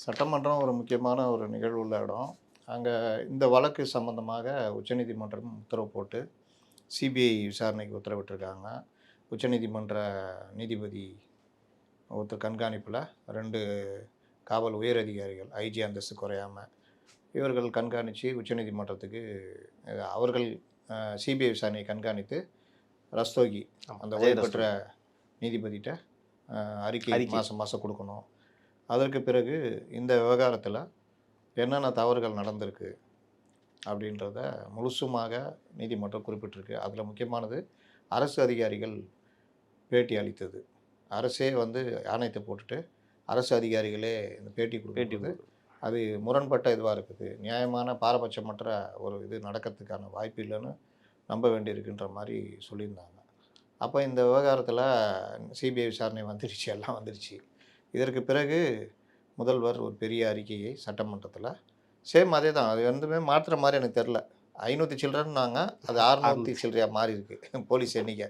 சட்டமன்றம் ஒரு முக்கியமான ஒரு நிகழ்வு உள்ள இடம். அங்கே இந்த வழக்கு சம்பந்தமாக உச்சநீதிமன்றம் உத்தரவு போட்டு சிபிஐ விசாரணைக்கு உத்தரவிட்டிருக்காங்க. உச்சநீதிமன்ற நீதிபதி ஒருத்தர் கண்காணிப்பில் 2 காவல் உயர் அதிகாரிகள் ஐஜி அந்தஸ்து குறையாம இவர்கள் கண்காணித்து உச்சநீதிமன்றத்துக்கு அவர்கள் சிபிஐ விசாரணையை கண்காணித்து ரஸ்தோகி அந்த ஓய்வு பெற்ற நீதிபதிகிட்ட அறிக்கை மாதம் மாதம் கொடுக்கணும். அதற்கு பிறகு இந்த விவகாரத்தில் என்னென்ன தவறுகள் நடந்திருக்கு அப்படின்றத முழுசுமாக நீதிமன்றம் குறிப்பிட்டிருக்கு. அதில் முக்கியமானது அரசு அதிகாரிகள் பேட்டி அளித்தது. அரசே ஆணையத்தை போட்டுட்டு அரசு அதிகாரிகளே இந்த பேட்டி கொடுக்குறது அது முரண்பட்ட இதுவாக இருக்குது. நியாயமான பாரபட்சமற்ற ஒரு இது நடக்கிறதுக்கான வாய்ப்பு இல்லைன்னு நம்ப வேண்டியிருக்குன்ற மாதிரி சொல்லியிருந்தாங்க. அப்போ இந்த விவகாரத்தில் சிபிஐ விசாரணை வந்துருச்சு, எல்லாம் வந்துருச்சு. இதற்கு பிறகு முதல்வர் ஒரு பெரிய அறிக்கையை சட்டமன்றத்தில் சேம் அதே தான், அது மாற்றுற மாதிரி எனக்கு தெரில. 500 சில்லறன்னாங்க, அது 600 சில்லறையாக மாறி இருக்குது போலீஸ் எண்ணிக்கை.